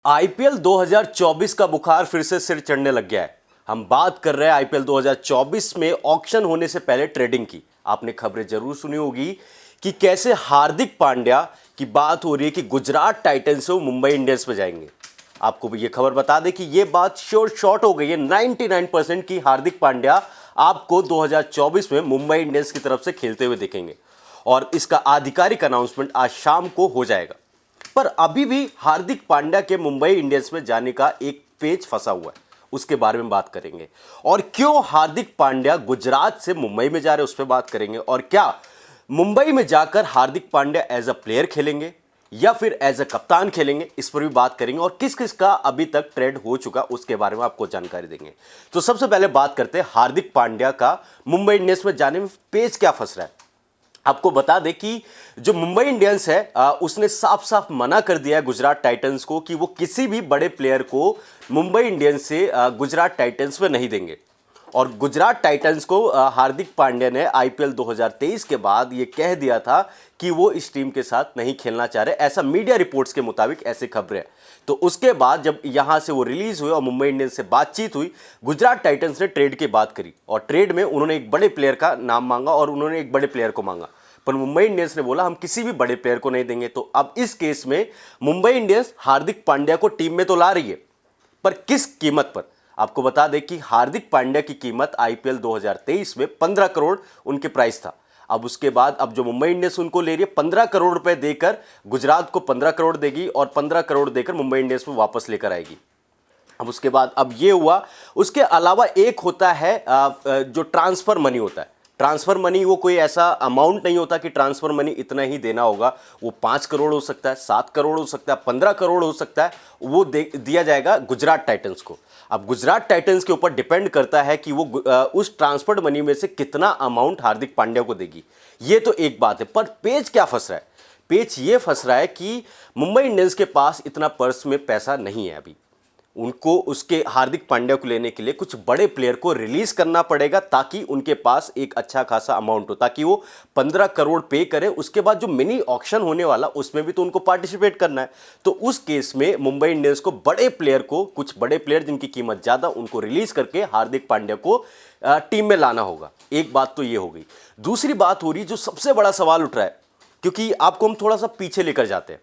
IPL 2024 का बुखार फिर से सिर चढ़ने लग गया है। हम बात कर रहे हैं आईपीएल 2024 में ऑक्शन होने से पहले ट्रेडिंग की। आपने खबरें जरूर सुनी होगी कि कैसे हार्दिक पांड्या की बात हो रही है कि गुजरात टाइटंस से वो मुंबई इंडियंस में जाएंगे। आपको भी ये खबर बता दें कि ये बात श्योर शॉट हो गई है 99% की हार्दिक पांड्या आपको 2024 में मुंबई इंडियंस की तरफ से खेलते हुए दिखेंगे और इसका आधिकारिक अनाउंसमेंट आज शाम को हो जाएगा। पर अभी भी हार्दिक पांड्या के मुंबई इंडियंस में जाने का एक पेच फंसा हुआ है, उसके बारे में बात करेंगे। और क्यों हार्दिक पांड्या गुजरात से मुंबई में जा रहे हैं उस पर बात करेंगे। और क्या मुंबई में जाकर Hardik Pandya as a player खेलेंगे या फिर एज अ कप्तान खेलेंगे, इस पर भी बात करेंगे। और किस किस का अभी तक ट्रेड हो चुका उसके बारे में आपको जानकारी देंगे। तो सबसे पहले बात करते हैं हार्दिक पांड्या का मुंबई इंडियंस में जाने में पेच क्या फंस रहा है। आपको बता दें कि जो मुंबई इंडियंस है उसने साफ साफ मना कर दिया है गुजरात टाइटंस को कि वो किसी भी बड़े प्लेयर को मुंबई इंडियंस से गुजरात टाइटंस में नहीं देंगे। और गुजरात टाइटंस को हार्दिक पांड्या ने आईपीएल 2023 के बाद ये कह दिया था कि वो इस टीम के साथ नहीं खेलना चाह रहे, ऐसा मीडिया रिपोर्ट्स के मुताबिक ऐसे खबरें। तो उसके बाद जब यहां से वो रिलीज हुए और मुंबई इंडियंस से बातचीत हुई, गुजरात टाइटंस ने ट्रेड की बात करी और ट्रेड में उन्होंने एक बड़े प्लेयर का नाम मांगा और उन्होंने एक बड़े प्लेयर को मांगा। पर मुंबई इंडियंस ने बोला हम किसी भी बड़े प्लेयर को नहीं देंगे। तो अब इस केस में मुंबई इंडियंस हार्दिक पांड्या को टीम में तो ला रही है, पर किस कीमत पर। आपको बता दें कि हार्दिक पांड्या की कीमत आईपीएल 2023 में 15 करोड़ उनके प्राइस था। अब उसके बाद अब जो मुंबई इंडियंस उनको ले रही है 15 करोड़ रुपए देकर गुजरात को 15 करोड़ देगी और 15 करोड़ देकर मुंबई इंडियंस में वापस लेकर आएगी। अब उसके बाद अब ये हुआ। उसके अलावा एक होता है जो ट्रांसफर मनी होता है। ट्रांसफर मनी वो कोई ऐसा अमाउंट नहीं होता कि ट्रांसफर मनी इतना ही देना होगा। वो 5 करोड़ हो सकता है, 7 करोड़ हो सकता है, 15 करोड़ हो सकता है। वो दिया जाएगा गुजरात टाइटंस को। अब गुजरात टाइटंस के ऊपर डिपेंड करता है कि वो उस ट्रांसफर मनी में से कितना अमाउंट हार्दिक पांड्या को देगी। ये तो एक बात है। पर पेच क्या फंस रहा है? पेच ये फंस रहा है कि मुंबई इंडियंस के पास इतना पर्स में पैसा नहीं है। अभी उनको उसके हार्दिक पांड्या को लेने के लिए कुछ बड़े प्लेयर को रिलीज करना पड़ेगा ताकि उनके पास एक अच्छा खासा अमाउंट हो, ताकि वो 15 करोड़ पे करें। उसके बाद जो मिनी ऑक्शन होने वाला उसमें भी तो उनको पार्टिसिपेट करना है। तो उस केस में मुंबई इंडियंस को बड़े प्लेयर को, कुछ बड़े प्लेयर जिनकी कीमत ज्यादा, उनको रिलीज करके हार्दिक पांड्या को टीम में लाना होगा। एक बात तो ये हो गई। दूसरी बात हो रही जो सबसे बड़ा सवाल उठ रहा है, क्योंकि आपको हम थोड़ा सा पीछे लेकर जाते हैं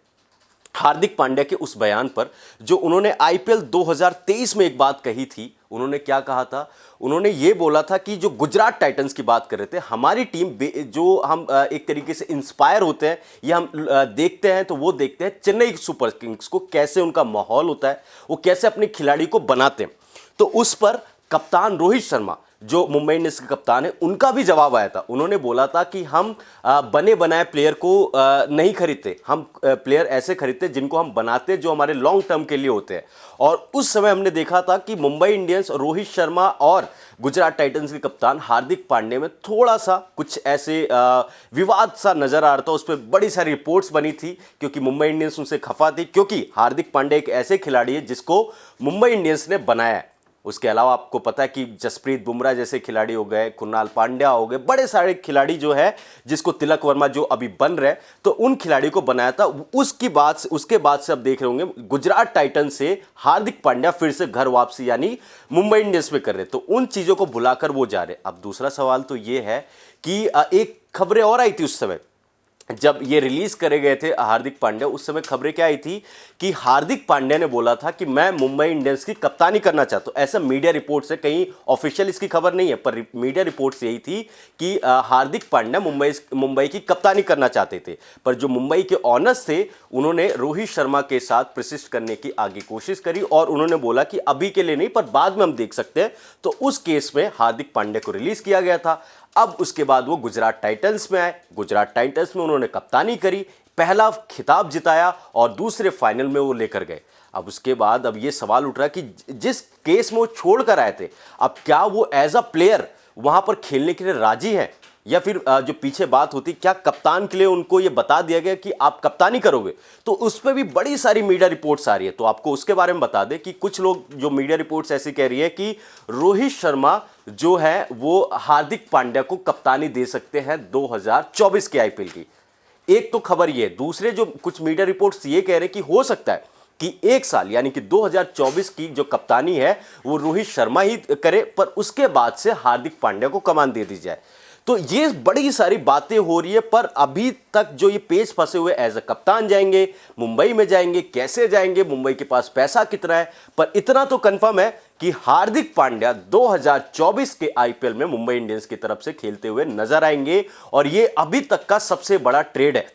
हार्दिक पांड्या के उस बयान पर जो उन्होंने आईपीएल 2023 में एक बात कही थी। उन्होंने क्या कहा था? उन्होंने ये बोला था कि जो गुजरात टाइटंस की बात कर रहे थे, हमारी टीम जो हम एक तरीके से इंस्पायर होते हैं या हम देखते हैं, तो वो देखते हैं चेन्नई सुपर किंग्स को, कैसे उनका माहौल होता है, वो कैसे अपने खिलाड़ी को बनाते हैं। तो उस पर कप्तान रोहित शर्मा जो मुंबई इंडियंस के कप्तान है, उनका भी जवाब आया था। उन्होंने बोला था कि हम बने बनाए प्लेयर को नहीं खरीदते, हम प्लेयर ऐसे खरीदते जिनको हम बनाते, जो हमारे लॉन्ग टर्म के लिए होते हैं। और उस समय हमने देखा था कि मुंबई इंडियंस, रोहित शर्मा और गुजरात टाइटंस के कप्तान हार्दिक पांड्या में थोड़ा सा कुछ ऐसे विवाद सा नजर आ रहा था। उस पर बड़ी सारी रिपोर्ट्स बनी थी क्योंकि मुंबई इंडियंस उनसे खफा थी, क्योंकि हार्दिक पांड्या एक ऐसे खिलाड़ी है जिसको मुंबई इंडियंस ने बनाया है। उसके अलावा आपको पता है कि जसप्रीत बुमराह जैसे खिलाड़ी हो गए, कुणाल पांड्या हो गए, बड़े सारे खिलाड़ी जो है, जिसको तिलक वर्मा जो अभी बन रहे, तो उन खिलाड़ी को बनाया था। उसके बाद से अब देख रहे होंगे गुजरात टाइटंस से हार्दिक पांड्या फिर से घर वापसी यानी मुंबई इंडियंस में कर रहे, तो उन चीजों को भुलाकर वो जा रहे। अब दूसरा सवाल तो ये है कि एक खबरें और आई थी उस समय जब ये रिलीज करे गए थे हार्दिक पांड्या। उस समय खबरें क्या आई थी कि हार्दिक पांड्या ने बोला था कि मैं मुंबई इंडियंस की कप्तानी करना चाहता हूं। ऐसा मीडिया रिपोर्ट्स है, कहीं ऑफिशियल इसकी खबर नहीं है, पर मीडिया रिपोर्ट्स यही थी कि हार्दिक पांड्या मुंबई की कप्तानी करना चाहते थे। पर जो मुंबई के ऑनर्स थे, उन्होंने रोहित शर्मा के साथ प्रशिष्ट करने की आगे कोशिश करी और उन्होंने बोला कि अभी के लिए नहीं, पर बाद में हम देख सकते हैं। तो उस केस में हार्दिक पांड्या को रिलीज किया गया था। अब उसके बाद वो गुजरात टाइटंस में आए। गुजरात टाइटंस में उन्होंने कप्तानी करी, पहला खिताब जिताया और दूसरे फाइनल में वो लेकर गए। अब उसके बाद अब ये सवाल उठ रहा है कि जिस केस में वो छोड़ कर आए थे, अब क्या वो एज अ प्लेयर वहां पर खेलने के लिए राजी है, या फिर जो पीछे बात होती, क्या कप्तान के लिए उनको ये बता दिया गया कि आप कप्तानी करोगे। तो उस पर भी बड़ी सारी मीडिया रिपोर्ट्स आ रही है। तो आपको उसके बारे में बता दें कि कुछ लोग, जो मीडिया रिपोर्ट्स ऐसी कह रही है कि रोहित शर्मा जो है वो हार्दिक पांड्या को कप्तानी दे सकते हैं 2024 के आईपीएल की। एक तो खबर ये। दूसरे जो कुछ मीडिया रिपोर्ट्स ये कह रहे हैं कि हो सकता है कि एक साल यानी कि 2024 की जो कप्तानी है वो रोहित शर्मा ही करे, पर उसके बाद से हार्दिक पांड्या को कमान दे दी जाए। तो ये बड़ी सारी बातें हो रही है, पर अभी तक जो ये पेच फंसे हुए एज अ कप्तान जाएंगे, मुंबई में जाएंगे, कैसे जाएंगे, मुंबई के पास पैसा कितना है, पर इतना तो कंफर्म है कि हार्दिक पांड्या 2024 के आईपीएल में मुंबई इंडियंस की तरफ से खेलते हुए नजर आएंगे। और ये अभी तक का सबसे बड़ा ट्रेड है,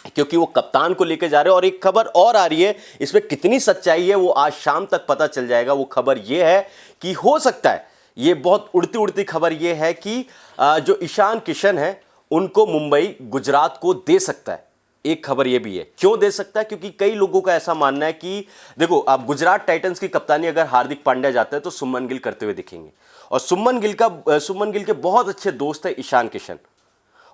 क्योंकि वो कप्तान को लेकर जा रहे हैं। और एक खबर और आ रही है, इसमें कितनी सच्चाई है वो आज शाम तक पता चल जाएगा। वो खबर ये है कि हो सकता है, ये बहुत उड़ती उड़ती खबर ये है कि जो ईशान किशन है उनको मुंबई गुजरात को दे सकता है। एक खबर ये भी है, क्यों दे सकता है, क्योंकि कई लोगों का ऐसा मानना है कि देखो, अब गुजरात टाइटंस की कप्तानी अगर हार्दिक पांड्या जाता है तो सुमन गिल करते हुए दिखेंगे, और सुमन गिल के बहुत अच्छे दोस्त है ईशान किशन।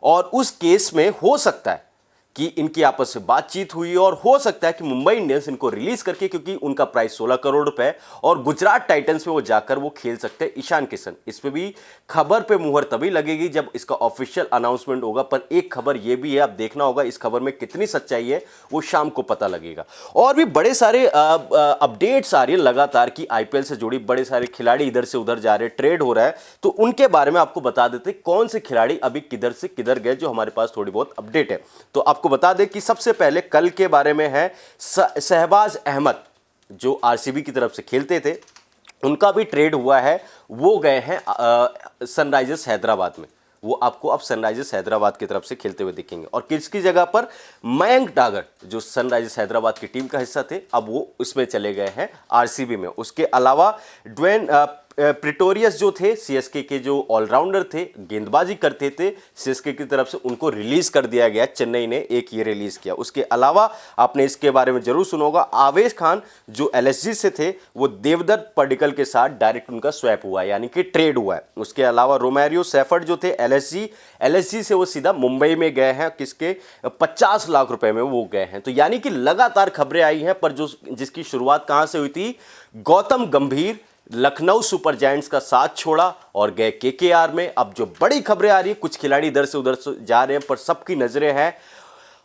और उस केस में हो सकता है कि इनकी आपस में बातचीत हुई, और हो सकता है कि मुंबई इंडियंस इनको रिलीज करके, क्योंकि उनका प्राइस 16 करोड़ रुपए है, और गुजरात टाइटंस में वो जाकर वो खेल सकते हैं ईशान किशन। इस पे भी खबर पे मुहर तभी लगेगी जब इसका ऑफिशियल अनाउंसमेंट होगा। पर एक खबर ये भी है, अब देखना होगा इस खबर में कितनी सच्चाई है, वो शाम को पता लगेगा। और भी बड़े सारे अपडेट्स आ रही है लगातार कि आईपीएल से जुड़ी, बड़े सारे खिलाड़ी इधर से उधर जा रहे हैं, ट्रेड हो रहा है, तो उनके बारे में आपको बता देते कौन से खिलाड़ी अभी किधर से किधर गए, जो हमारे पास थोड़ी बहुत अपडेट है। तो आपको बता दें कि सबसे पहले कल के बारे में है, शहबाज अहमद जो आरसीबी की तरफ से खेलते थे, उनका भी ट्रेड हुआ है। वो गए हैं सनराइजर्स हैदराबाद में। वो आपको अब सनराइजर्स हैदराबाद की तरफ से खेलते हुए दिखेंगे। और किसकी जगह पर? मयंक डागर, जो सनराइजर्स हैदराबाद की टीम का हिस्सा थे, अब वो उसमें चले गए हैं आरसीबी में। उसके अलावा ड्वेन प्रिटोरियस जो थे, सीएसके के जो ऑलराउंडर थे, गेंदबाजी करते थे सीएसके की तरफ से, उनको रिलीज कर दिया गया। चेन्नई ने एक ये रिलीज किया। उसके अलावा आपने इसके बारे में जरूर सुना होगा, आवेश खान जो एलएसजी से थे, वो देवदत्त पडिक्कल के साथ डायरेक्ट उनका स्वैप हुआ है, यानी कि ट्रेड हुआ है। उसके अलावा रोमेरियो सेफर्ड जो थे एलएसजी से वो सीधा मुंबई में गए हैं, किसके 50 लाख रुपए में वो गए हैं। तो यानी कि लगातार खबरें आई हैं, पर जिसकी शुरुआत कहां से हुई थी? गौतम गंभीर लखनऊ सुपर जायंट्स का साथ छोड़ा और गए केकेआर में। अब जो बड़ी खबरें आ रही है, कुछ खिलाड़ी इधर से उधर से जा रहे हैं, पर सबकी नजरें हैं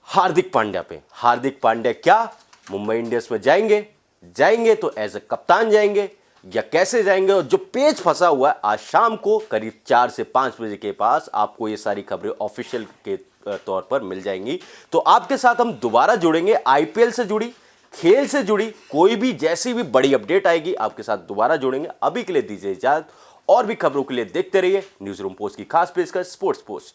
हार्दिक पांड्या पे। हार्दिक पांड्या क्या मुंबई इंडियंस में जाएंगे तो एज ए कप्तान जाएंगे या कैसे जाएंगे? और जो पेच फंसा हुआ है, आज शाम को करीब 4 से 5 बजे के पास आपको ये सारी खबरें ऑफिशियल के तौर पर मिल जाएंगी। तो आपके साथ हम दोबारा जुड़ेंगे, आईपीएल से जुड़ी, खेल से जुड़ी कोई भी जैसी भी बड़ी अपडेट आएगी आपके साथ दोबारा जुड़ेंगे। अभी के लिए दीजिए इजाजत, और भी खबरों के लिए देखते रहिए न्यूज़ रूम पोस्ट की खास पेशकश स्पोर्ट्स पोस्ट।